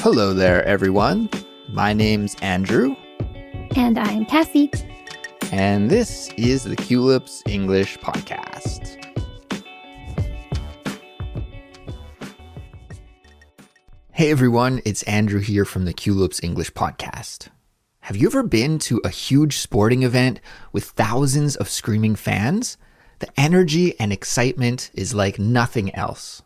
Hello there, everyone. My name's Andrew. And I'm Kassy. And this is the Culips English Podcast. Hey everyone, it's Andrew here from the Culips English Podcast. Have you ever been to a huge sporting event with thousands of screaming fans? The energy and excitement is like nothing else.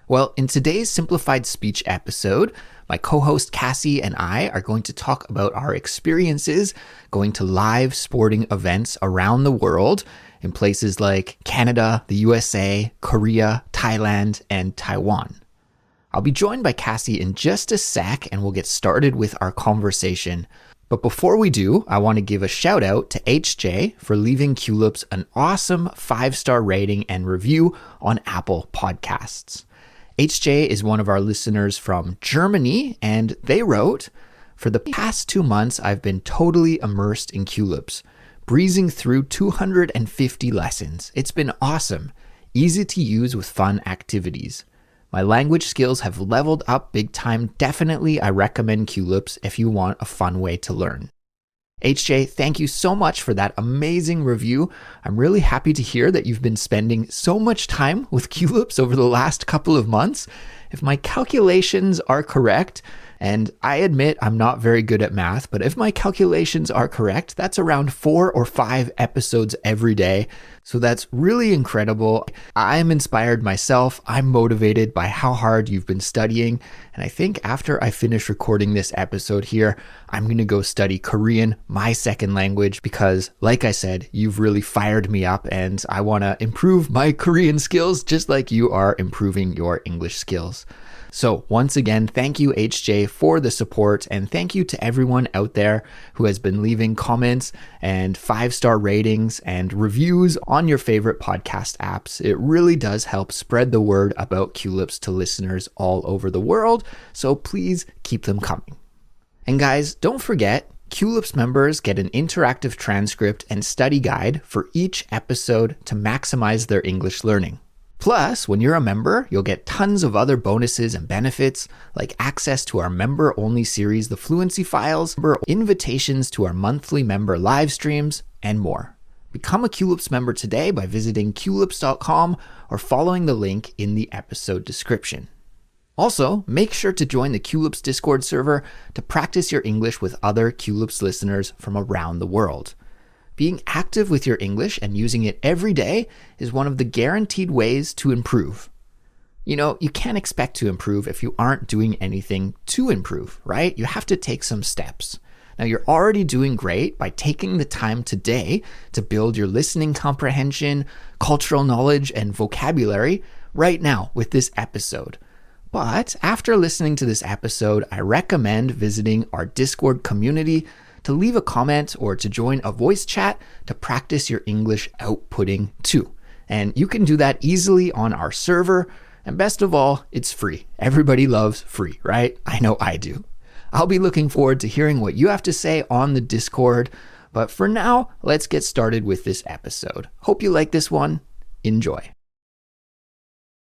Well, in today's Simplified Speech episode, my co-host Kassy and I are going to talk about our experiences going to live sporting events around the world in places like Canada, the USA, Korea, Thailand, and Taiwan. I'll be joined by Kassy in just a sec and we'll get started with our conversation. But before we do, I want to give a shout out to HJ for leaving Culips an awesome 5-star rating and review on Apple Podcasts. HJ is one of our listeners from Germany, and they wrote, "For the past 2 months, I've been totally immersed in Culips, breezing through 250 lessons. It's been awesome, easy to use with fun activities. My language skills have leveled up big time. Definitely, I recommend Culips if you want a fun way to learn." HJ, thank you so much for that amazing review. I'm really happy to hear that you've been spending so much time with Culips over the last couple of months. If my calculations are correct, and I admit I'm not very good at math, but if my calculations are correct, that's around 4 or 5 episodes every day. So that's really incredible. I'm inspired myself. I'm motivated by how hard you've been studying. And I think after I finish recording this episode here, I'm going to go study Korean, my second language, because like I said, you've really fired me up and I want to improve my Korean skills just like you are improving your English skills. So once again, thank you HJ for the support, and thank you to everyone out there who has been leaving comments and 5-star ratings and reviews on your favorite podcast apps. It really does help spread the word about Culips to listeners all over the world, so please keep them coming. And guys, don't forget, Culips members get an interactive transcript and study guide for each episode to maximize their English learning. Plus, when you're a member, you'll get tons of other bonuses and benefits, like access to our member-only series, The Fluency Files, invitations to our monthly member live streams, and more. Become a Culips member today by visiting culips.com or following the link in the episode description. Also, make sure to join the Culips Discord server to practice your English with other Culips listeners from around the world. Being active with your English and using it every day is one of the guaranteed ways to improve. You know, you can't expect to improve if you aren't doing anything to improve, right? You have to take some steps. Now, you're already doing great by taking the time today to build your listening comprehension, cultural knowledge, and vocabulary right now with this episode. But after listening to this episode, I recommend visiting our Discord community to leave a comment or to join a voice chat to practice your English outputting too. And you can do that easily on our server. And best of all, it's free. Everybody loves free, right? I know I do. I'll be looking forward to hearing what you have to say on the Discord. But for now, let's get started with this episode. Hope you like this one. Enjoy.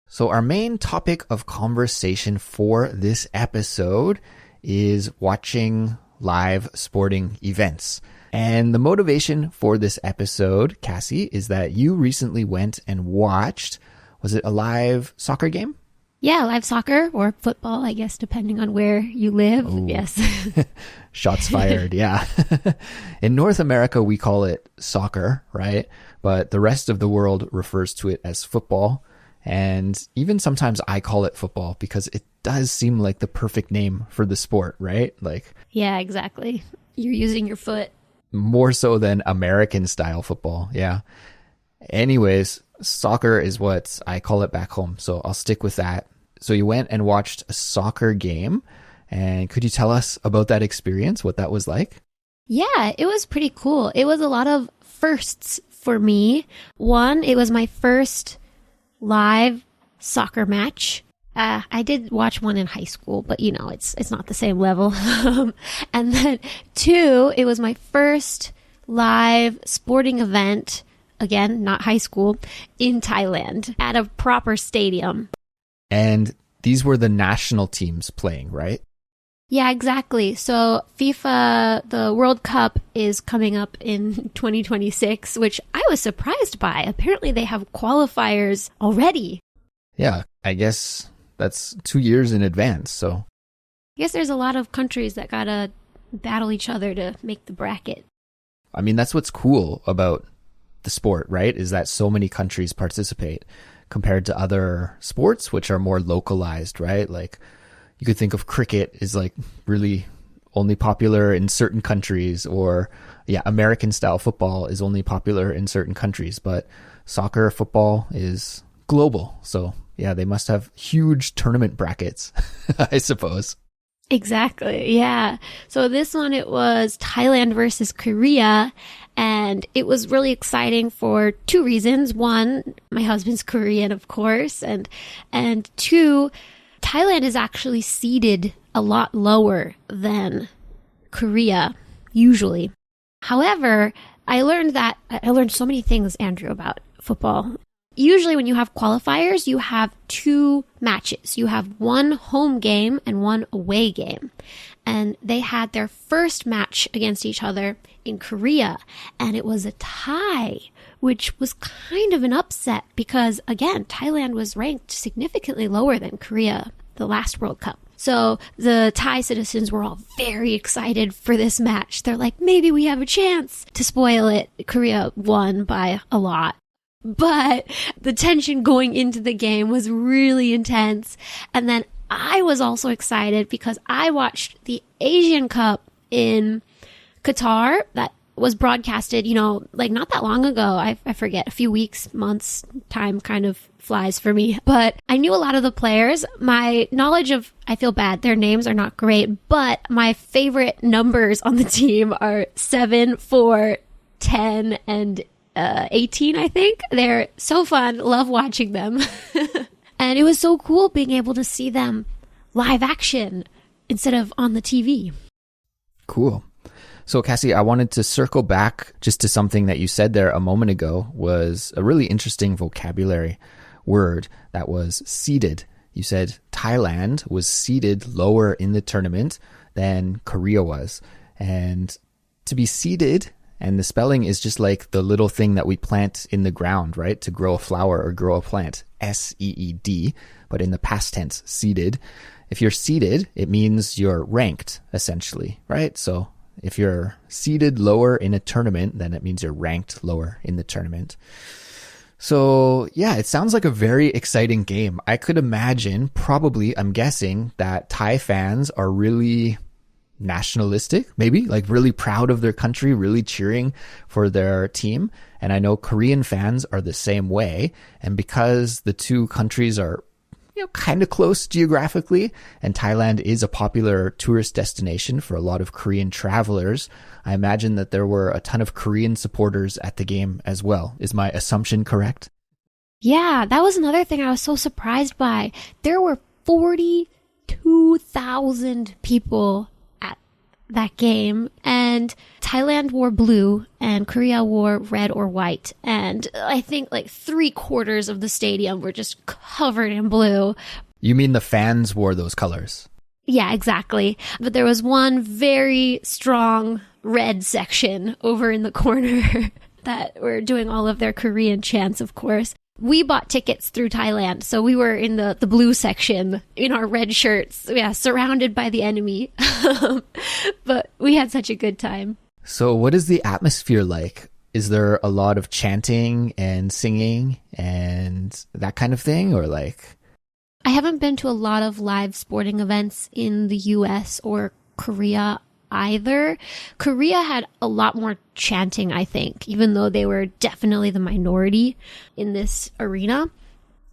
So our main topic of conversation for this episode is watching live sporting events. And the motivation for this episode, Kassy, is that you recently went and watched, was it a live soccer game? Yeah, live soccer or football, I guess, depending on where you live. Ooh. Yes. Shots fired, yeah. In North America, we call it soccer, right? But the rest of the world refers to it as football. And even sometimes I call it football because it does seem like the perfect name for the sport, right? Like, yeah, exactly. You're using your foot. More so than American style football, yeah. Anyways, soccer is what I call it back home, so I'll stick with that. So you went and watched a soccer game, and could you tell us about that experience, what that was like? Yeah, it was pretty cool. It was a lot of firsts for me. One, it was my first live soccer match. I did watch one in high school, but you know, it's not the same level. And then 2, it was my first live sporting event, again, not high school, in Thailand at a proper stadium. And these were the national teams playing, right? Yeah, exactly. So FIFA, the World Cup is coming up in 2026, which I was surprised by. Apparently they have qualifiers already. Yeah, I guess that's 2 years in advance. So I guess there's a lot of countries that gotta battle each other to make the bracket. I mean, that's what's cool about the sport, right? Is that so many countries participate compared to other sports, which are more localized, right? Like you could think of cricket is like really only popular in certain countries, or American style football is only popular in certain countries, but soccer, football is global. So yeah, they must have huge tournament brackets, I suppose. Exactly. Yeah. So this one, it was Thailand versus Korea. And it was really exciting for two reasons. One, my husband's Korean, of course. And two, Thailand is actually seeded a lot lower than Korea, usually. However, I learned so many things, Andrew, about football. Usually when you have qualifiers, you have two matches. You have one home game and one away game. And they had their first match against each other in Korea, and it was a tie, which was kind of an upset because, again, Thailand was ranked significantly lower than Korea the last World Cup. So the Thai citizens were all very excited for this match. They're like, maybe we have a chance to spoil it. Korea won by a lot. But the tension going into the game was really intense. And then I was also excited because I watched the Asian Cup in Qatar that was broadcasted, like not that long ago. I forget, a few weeks, months, time kind of flies for me. But I knew a lot of the players. My knowledge of, I feel bad, their names are not great, but my favorite numbers on the team are 7, 4, 10, and 18, I think. They're so fun. Love watching them. And it was so cool being able to see them live action instead of on the TV. Cool. So Kassy, I wanted to circle back just to something that you said there a moment ago, was a really interesting vocabulary word that was seeded. You said Thailand was seeded lower in the tournament than Korea was. And to be seeded, and the spelling is just like the little thing that we plant in the ground, right? To grow a flower or grow a plant, S-E-E-D, but in the past tense, seeded. If you're seeded, it means you're ranked, essentially, right? So if you're seeded lower in a tournament, then it means you're ranked lower in the tournament. So yeah, it sounds like a very exciting game. I could imagine, probably, I'm guessing, that Thai fans are really nationalistic, maybe, like really proud of their country, really cheering for their team. And I know Korean fans are the same way. And because the two countries are, kind of close geographically, and Thailand is a popular tourist destination for a lot of Korean travelers, I imagine that there were a ton of Korean supporters at the game as well. Is my assumption correct? Yeah, that was another thing I was so surprised by. There were 42,000 people at that game, and Thailand wore blue and Korea wore red or white, and I think like 3/4 of the stadium were just covered in blue. You mean the fans wore those colors? Yeah, exactly. But there was one very strong red section over in the corner that were doing all of their Korean chants, of course. We bought tickets through Thailand, so we were in the blue section in our red shirts, surrounded by the enemy. But we had such a good time. So what is the atmosphere like? Is there a lot of chanting and singing and that kind of thing, or like? I haven't been to a lot of live sporting events in the US or Korea either. Korea had a lot more chanting, I think, even though they were definitely the minority in this arena.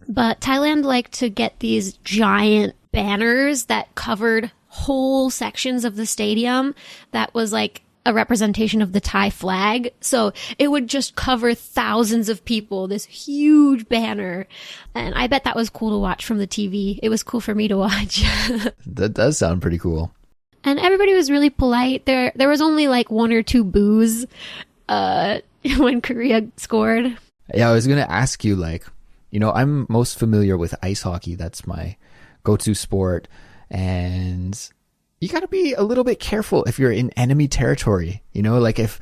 But Thailand liked to get these giant banners that covered whole sections of the stadium that was like a representation of the Thai flag. So it would just cover thousands of people, this huge banner. And I bet that was cool to watch from the TV. It was cool for me to watch. That does sound pretty cool. And everybody was really polite. There was only like 1 or 2 boos when Korea scored. Yeah, I was going to ask you, like, I'm most familiar with ice hockey. That's my go-to sport. And you got to be a little bit careful if you're in enemy territory. You know, like if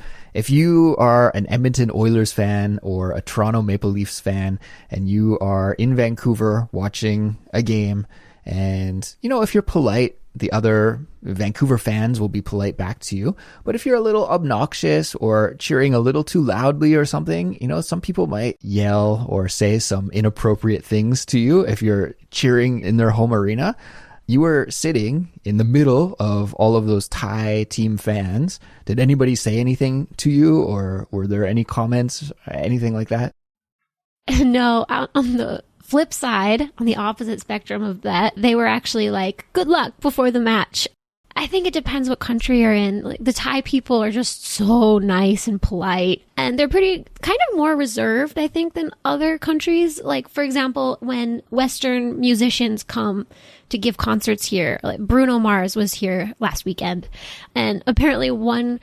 you are an Edmonton Oilers fan or a Toronto Maple Leafs fan and you are in Vancouver watching a game, and, you know, if you're polite, the other Vancouver fans will be polite back to you. But if you're a little obnoxious or cheering a little too loudly or something, you know, some people might yell or say some inappropriate things to you if you're cheering in their home arena. You were sitting in the middle of all of those Thai team fans. Did anybody say anything to you, or were there any comments, anything like that? No, on the flip side, on the opposite spectrum of that, they were actually like, good luck before the match. I think it depends what country you're in. Like, the Thai people are just so nice and polite, and they're pretty kind of more reserved, I think, than other countries. Like, for example, when Western musicians come to give concerts here, like Bruno Mars was here last weekend, and apparently one,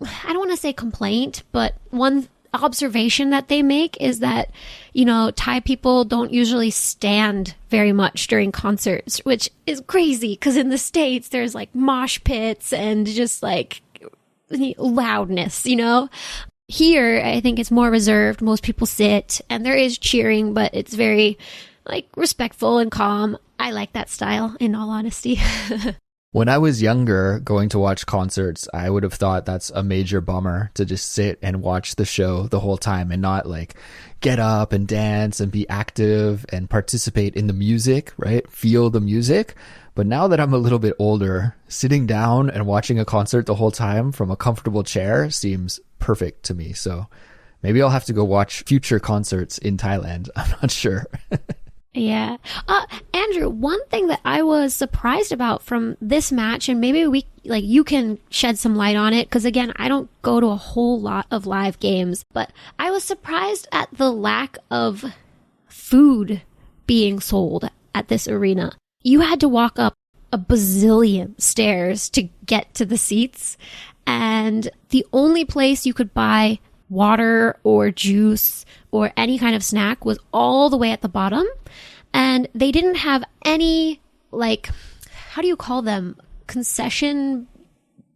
I don't want to say complaint, but one observation that they make is that, you know, Thai people don't usually stand very much during concerts, which is crazy because in the States there's like mosh pits and just like loudness, you know. Here, I think it's more reserved. Most people sit and there is cheering, but it's very like respectful and calm. I like that style, in all honesty. When I was younger, going to watch concerts, I would have thought that's a major bummer to just sit and watch the show the whole time and not like get up and dance and be active and participate in the music, right? Feel the music. But now that I'm a little bit older, sitting down and watching a concert the whole time from a comfortable chair seems perfect to me. So maybe I'll have to go watch future concerts in Thailand. I'm not sure. Yeah. Andrew, one thing that I was surprised about from this match, and maybe you can shed some light on it, because again, I don't go to a whole lot of live games, but I was surprised at the lack of food being sold at this arena. You had to walk up a bazillion stairs to get to the seats, and the only place you could buy water or juice or any kind of snack was all the way at the bottom. And they didn't have any, like, how do you call them? Concession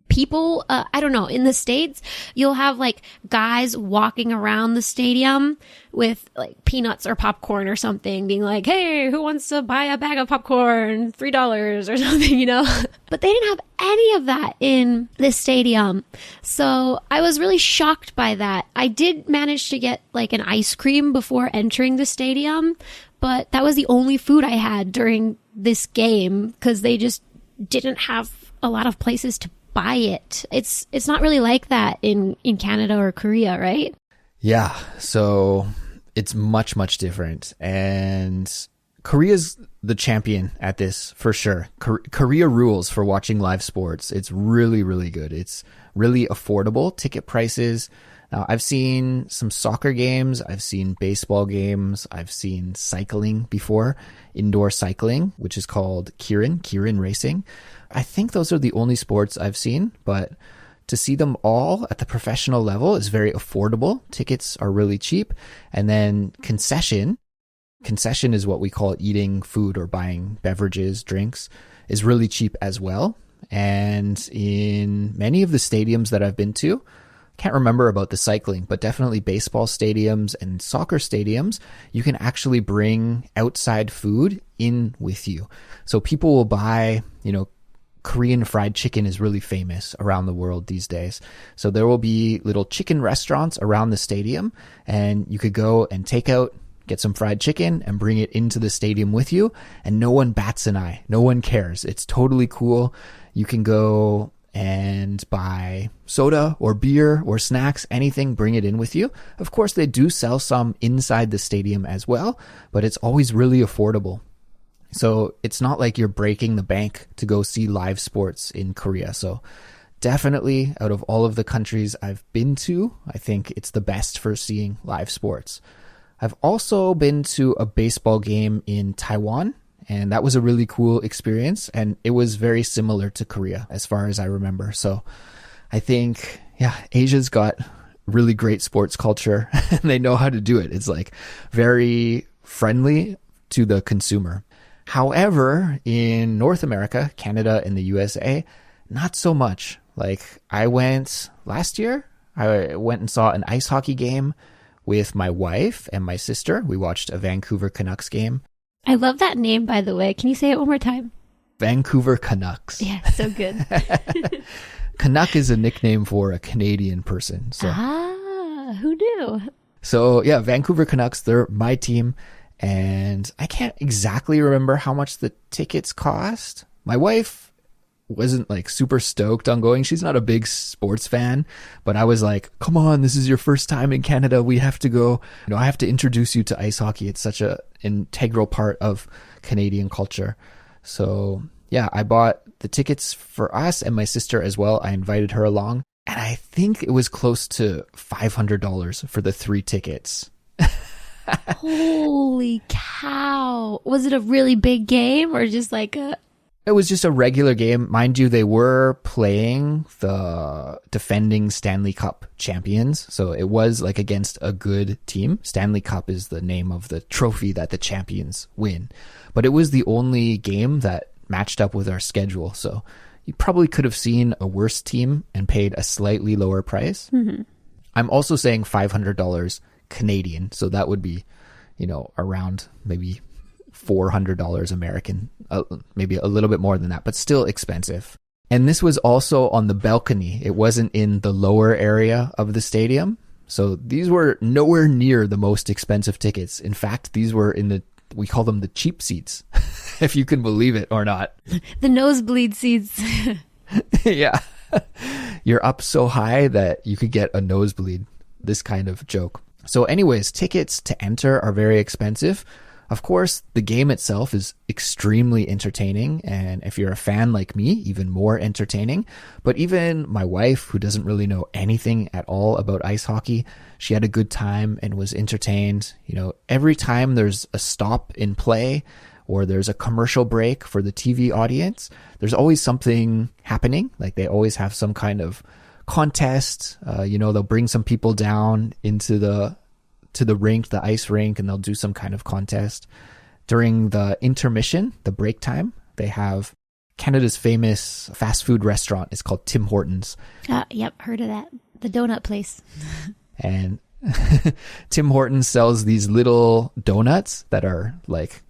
people? I don't know. In the States, you'll have like guys walking around the stadium with like peanuts or popcorn or something, being like, hey, who wants to buy a bag of popcorn? $3 or something, you know? But they didn't have any of that in this stadium. So I was really shocked by that. I did manage to get like an ice cream before entering the stadium, but that was the only food I had during this game because they just didn't have a lot of places to buy it. It's not really like that in Canada or Korea, right? Yeah, so it's much, much different. And Korea's the champion at this for sure. Korea rules for watching live sports. It's really, really good. It's really affordable. Ticket prices. Now, I've seen some soccer games. I've seen baseball games. I've seen cycling before, indoor cycling, which is called Kirin racing. I think those are the only sports I've seen, but to see them all at the professional level is very affordable. Tickets are really cheap. And then concession is what we call eating food or buying beverages, drinks, is really cheap as well. And in many of the stadiums that I've been to, can't remember about the cycling, but definitely baseball stadiums and soccer stadiums, you can actually bring outside food in with you. So people will buy, Korean fried chicken is really famous around the world these days. So there will be little chicken restaurants around the stadium, and you could go and take out, get some fried chicken and bring it into the stadium with you, and no one bats an eye. No one cares. It's totally cool. You can go and buy soda or beer or snacks, anything, bring it in with you. Of course, they do sell some inside the stadium as well, but it's always really affordable. So it's not like you're breaking the bank to go see live sports in Korea. So definitely out of all of the countries I've been to, I think it's the best for seeing live sports. I've also been to a baseball game in Taiwan, and that was a really cool experience. And it was very similar to Korea as far as I remember. So I think, Asia's got really great sports culture and they know how to do it. It's like very friendly to the consumer. However, in North America, Canada, and the USA, not so much. Like I went last year, I went and saw an ice hockey game with my wife and my sister. We watched a Vancouver Canucks game. I love that name, by the way. Can you say it one more time? Vancouver Canucks. Yeah, so good. Canuck is a nickname for a Canadian person. So. Who knew? So yeah, Vancouver Canucks, they're my team. And I can't exactly remember how much the tickets cost. My wife wasn't like super stoked on going. She's not a big sports fan, but I was like, come on, this is your first time in Canada. We have to go. I have to introduce you to ice hockey. It's such an integral part of Canadian culture. So yeah, I bought the tickets for us and my sister as well. I invited her along, and I think it was close to $500 for the 3 tickets. Holy cow. Was it a really big game or just like a... It was just a regular game. Mind you, they were playing the defending Stanley Cup champions. So it was like against a good team. Stanley Cup is the name of the trophy that the champions win. But it was the only game that matched up with our schedule. So you probably could have seen a worse team and paid a slightly lower price. Mm-hmm. I'm also saying $500 Canadian. So that would be, around maybe $400 American, maybe a little bit more than that, but still expensive. And this was also on the balcony. It wasn't in the lower area of the stadium. So these were nowhere near the most expensive tickets. In fact, these were we call them the cheap seats, if you can believe it or not. The nosebleed seats. Yeah. You're up so high that you could get a nosebleed. This kind of joke. So anyways, tickets to enter are very expensive. Of course, the game itself is extremely entertaining, and if you're a fan like me, even more entertaining. But even my wife, who doesn't really know anything at all about ice hockey, she had a good time and was entertained. Every time there's a stop in play or there's a commercial break for the TV audience, there's always something happening. Like they always have some kind of contest. They'll bring some people down into the rink, the ice rink, and they'll do some kind of contest. During the intermission, the break time, they have Canada's famous fast food restaurant. It's called Tim Hortons. Yep, heard of that. The donut place. And Tim Hortons sells these little donuts that are like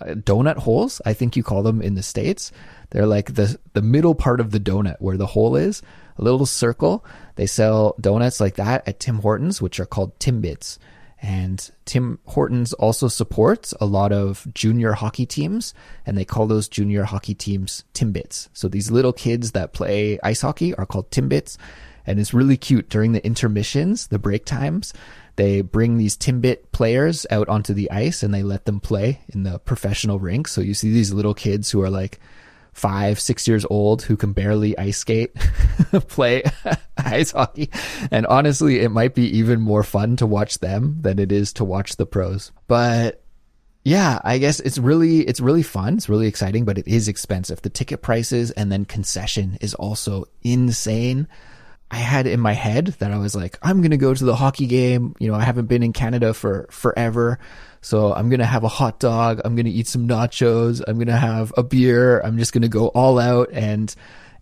donut holes, I think you call them in the States. They're like the middle part of the donut where the hole is, a little circle. They sell donuts like that at Tim Hortons, which are called Timbits. And Tim Hortons also supports a lot of junior hockey teams, and they call those junior hockey teams Timbits. So these little kids that play ice hockey are called Timbits, and it's really cute. During the intermissions, the break times, they bring these Timbit players out onto the ice and they let them play in the professional rink. So you see these little kids who are like 5, 6 years old who can barely ice skate play ice hockey. And honestly, it might be even more fun to watch them than it is to watch the pros. But yeah, I guess it's really fun. It's really exciting, but it is expensive. The ticket prices and then concession is also insane. I had in my head that I was like, I'm going to go to the hockey game. I haven't been in Canada for forever. So I'm going to have a hot dog. I'm going to eat some nachos. I'm going to have a beer. I'm just going to go all out and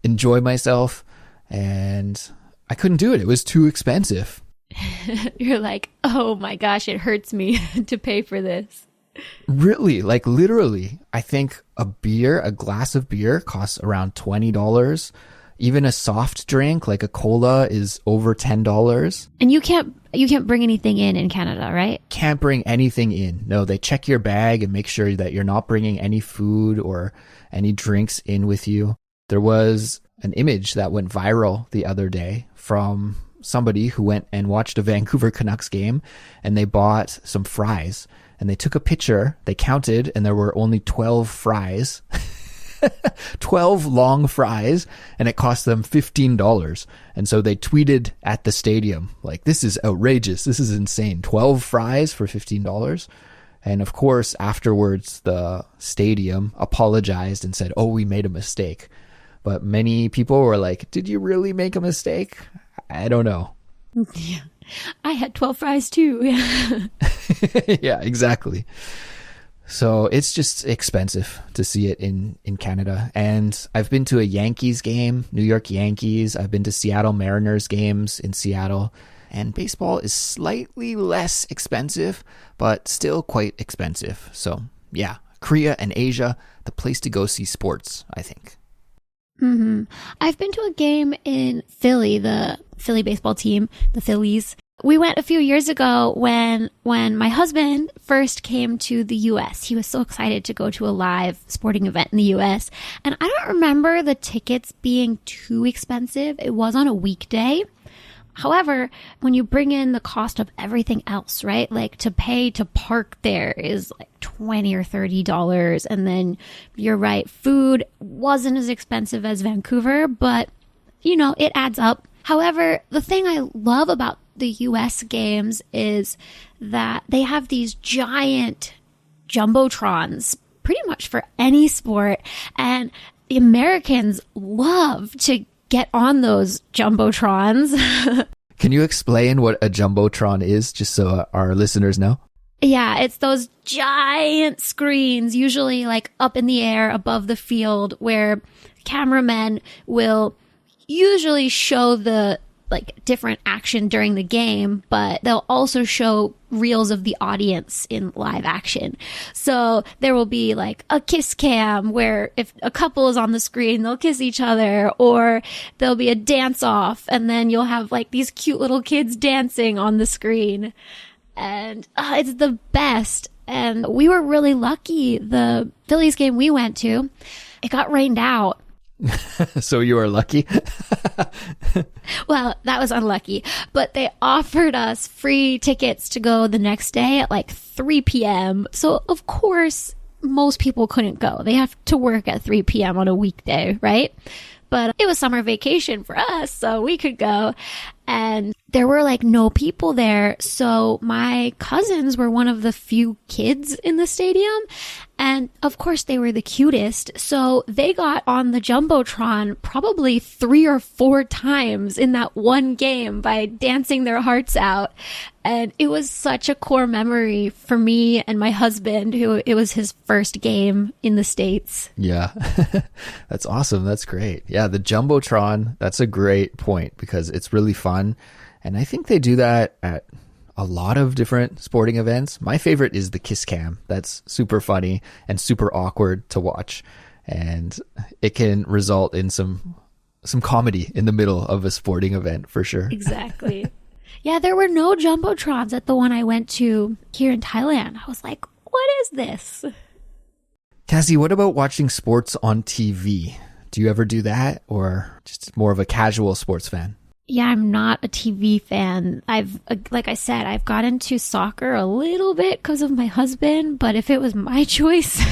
enjoy myself. And I couldn't do it. It was too expensive. You're like, oh my gosh, it hurts me to pay for this. Really, like literally, I think a glass of beer costs around $20. Even a soft drink like a cola is over $10. And you can't bring anything in Canada, right? Can't bring anything in. No, they check your bag and make sure that you're not bringing any food or any drinks in with you. There was an image that went viral the other day from somebody who went and watched a Vancouver Canucks game, and they bought some fries and they took a picture, they counted, and there were only 12 fries. 12 long fries, and it cost them $15. And so they tweeted at the stadium, like, this is outrageous. This is insane. 12 fries for $15. And of course, afterwards, the stadium apologized and said, oh, we made a mistake. But many people were like, did you really make a mistake? I don't know. Yeah. I had 12 fries too. Yeah, exactly. So it's just expensive to see it in Canada. And I've been to a Yankees game, New York Yankees. I've been to Seattle Mariners games in Seattle. And baseball is slightly less expensive, but still quite expensive. So yeah, Korea and Asia, the place to go see sports, I think. I've been to a game in Philly, the Philly baseball team, the Phillies. We went a few years ago when my husband first came to the U.S. He was so excited to go to a live sporting event in the U.S. And I don't remember the tickets being too expensive. It was on a weekday. However, when you bring in the cost of everything else, right? Like to pay to park there is like $20 or $30. And then you're right, food wasn't as expensive as Vancouver, but you know, it adds up. However, the thing I love about the US games is that they have these giant jumbotrons pretty much for any sport. And the Americans love to get on those jumbotrons. Can you explain what a jumbotron is, just so our listeners know? Yeah, it's those giant screens, usually like up in the air above the field, where cameramen will usually show the like different action during the game, but they'll also show reels of the audience in live action. So there will be like a kiss cam where if a couple is on the screen, they'll kiss each other, or there'll be a dance off and then you'll have like these cute little kids dancing on the screen. And it's the best. And we were really lucky. The Phillies game we went to, it got rained out. So you were lucky? Well, that was unlucky, but they offered us free tickets to go the next day at like 3 p.m. So of course, most people couldn't go. They have to work at 3 p.m. on a weekday, right? But it was summer vacation for us, so we could go. And there were like no people there. So my cousins were one of the few kids in the stadium. And of course they were the cutest. So they got on the Jumbotron probably 3 or 4 times in that one game by dancing their hearts out. And it was such a core memory for me and my husband, who it was his first game in the States. Yeah, that's awesome. That's great. Yeah, the Jumbotron, that's a great point because it's really fun. And I think they do that at a lot of different sporting events. My favorite is the kiss cam. That's super funny and super awkward to watch. And it can result in some comedy in the middle of a sporting event for sure. Exactly. Yeah, there were no jumbotrons at the one I went to here in Thailand. I was like, what is this? Kassy, what about watching sports on TV? Do you ever do that, or just more of a casual sports fan? Yeah, I'm not a TV fan. Like I said, I've got into soccer a little bit because of my husband, but if it was my choice,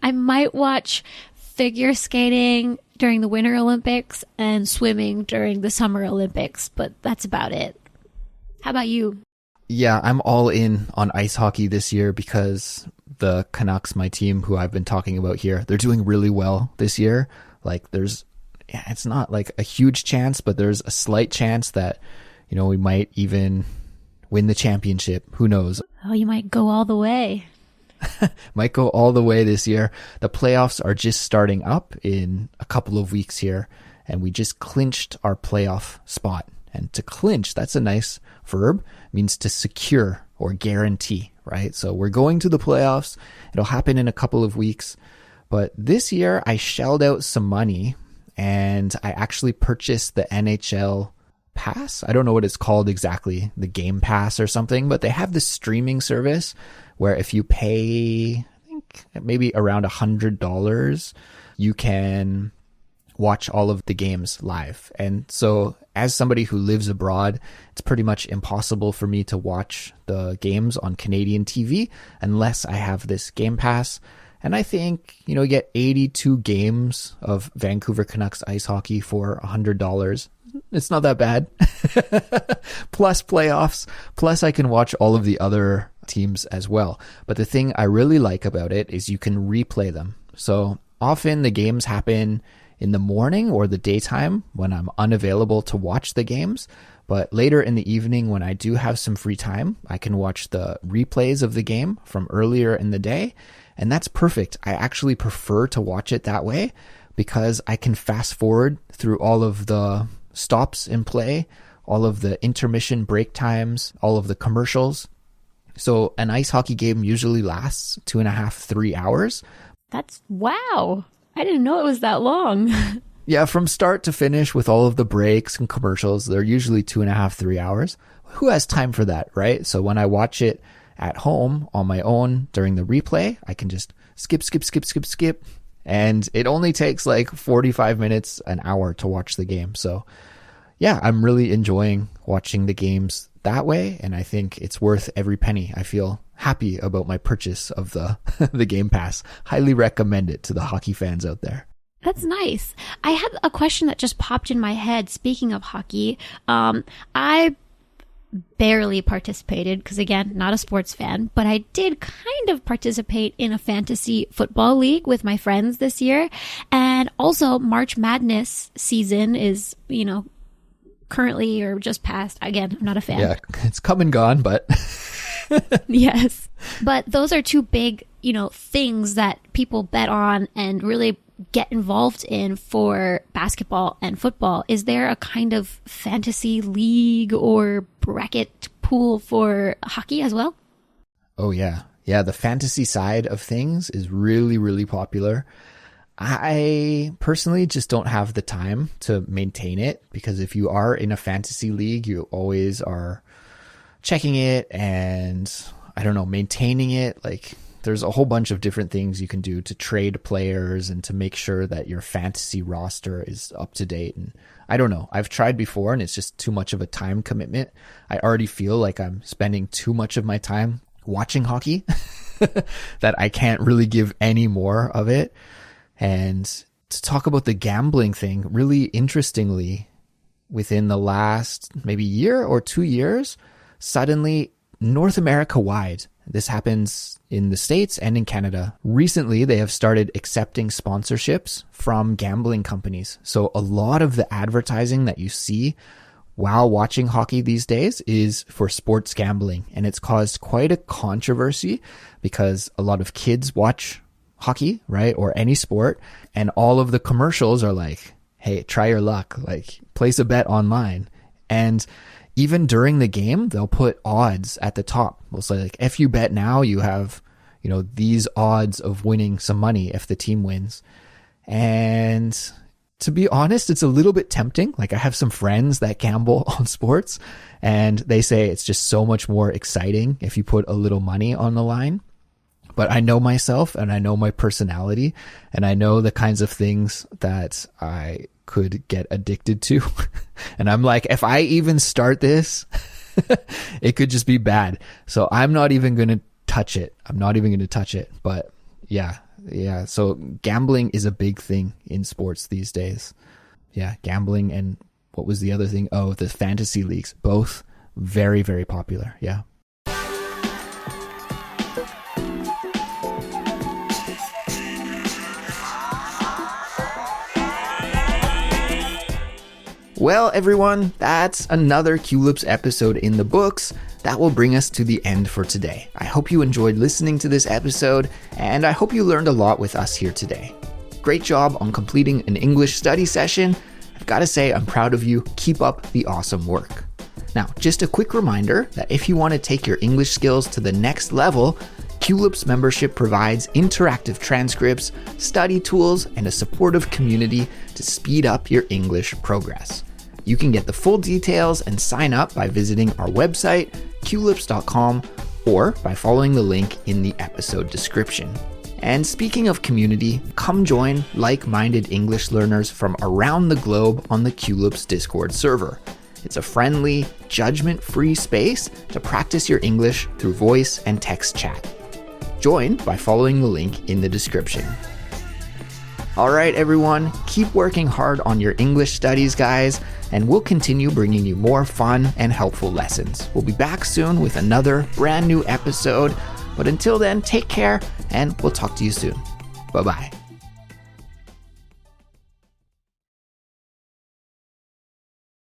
I might watch figure skating during the Winter Olympics and swimming during the Summer Olympics, but that's about it. How about you? Yeah, I'm all in on ice hockey this year because the Canucks, my team who I've been talking about here, they're doing really well this year. Like it's not like a huge chance, but there's a slight chance that, you know, we might even win the championship. Who knows? Oh, you might go all the way. Might go all the way this year. The playoffs are just starting up in a couple of weeks here, and we just clinched our playoff spot. And to clinch, that's a nice verb, means to secure or guarantee, right? So we're going to the playoffs. It'll happen in a couple of weeks. But this year I shelled out some money and I actually purchased the NHL pass. I don't know what it's called exactly, the Game Pass or something, but they have this streaming service where if you pay, I think maybe around $100, you can watch all of the games live. And so as somebody who lives abroad, it's pretty much impossible for me to watch the games on Canadian TV unless I have this Game Pass. And I think, you know, you get 82 games of Vancouver Canucks ice hockey for $100. It's not that bad. Plus playoffs. Plus I can watch all of the other teams as well. But the thing I really like about it is you can replay them. So often the games happen in the morning or the daytime when I'm unavailable to watch the games. But later in the evening, when I do have some free time, I can watch the replays of the game from earlier in the day. And that's perfect. I actually prefer to watch it that way because I can fast forward through all of the stops in play, all of the intermission break times, all of the commercials. So an ice hockey game usually lasts 2.5, 3 hours. Wow. I didn't know it was that long. Yeah, from start to finish with all of the breaks and commercials, they're usually 2.5, 3 hours. Who has time for that, right? So when I watch it at home on my own during the replay, I can just skip. And it only takes like 45 minutes, an hour to watch the game. So yeah, I'm really enjoying watching the games that way. And I think it's worth every penny. I feel happy about my purchase of the, the Game Pass. Highly recommend it to the hockey fans out there. That's nice. I had a question that just popped in my head. Speaking of hockey, I barely participated because, again, not a sports fan, but I did kind of participate in a fantasy football league with my friends this year. And also March Madness season is, currently or just passed. Again, I'm not a fan. Yeah, it's come and gone, but... Yes. But those are two big, things that people bet on and really get involved in for basketball and football. Is there a kind of fantasy league or bracket pool for hockey as well? Oh, yeah. Yeah, the fantasy side of things is really, really popular. I personally just don't have the time to maintain it because if you are in a fantasy league, you always are checking it and, maintaining it. Like, there's a whole bunch of different things you can do to trade players and to make sure that your fantasy roster is up to date. And I don't know. I've tried before and it's just too much of a time commitment. I already feel like I'm spending too much of my time watching hockey that I can't really give any more of it. And to talk about the gambling thing, really interestingly, within the last maybe year or 2 years, suddenly North America wide, this happens in the States and in Canada. Recently, they have started accepting sponsorships from gambling companies. So a lot of the advertising that you see while watching hockey these days is for sports gambling. And it's caused quite a controversy because a lot of kids watch hockey, right? Or any sport. And all of the commercials are like, hey, try your luck, like place a bet online. And even during the game, they'll put odds at the top. We'll say like, if you bet now, you have, these odds of winning some money if the team wins. And to be honest, it's a little bit tempting. Like I have some friends that gamble on sports and they say it's just so much more exciting if you put a little money on the line. But I know myself and I know my personality and I know the kinds of things that I could get addicted to. And I'm like, if I even start this, it could just be bad. So I'm not even going to touch it. But yeah. So gambling is a big thing in sports these days. Yeah. Gambling. And what was the other thing? Oh, the fantasy leagues, both very, very popular. Yeah. Well, everyone, that's another Culips episode in the books. That will bring us to the end for today. I hope you enjoyed listening to this episode, and I hope you learned a lot with us here today. Great job on completing an English study session. I've got to say, I'm proud of you. Keep up the awesome work. Now, just a quick reminder that if you want to take your English skills to the next level, Culips membership provides interactive transcripts, study tools, and a supportive community to speed up your English progress. You can get the full details and sign up by visiting our website, culips.com, or by following the link in the episode description. And speaking of community, come join like-minded English learners from around the globe on the Culips Discord server. It's a friendly, judgment-free space to practice your English through voice and text chat. Join by following the link in the description. All right, everyone, keep working hard on your English studies, guys, and we'll continue bringing you more fun and helpful lessons. We'll be back soon with another brand new episode, but until then, take care, and we'll talk to you soon. Bye-bye.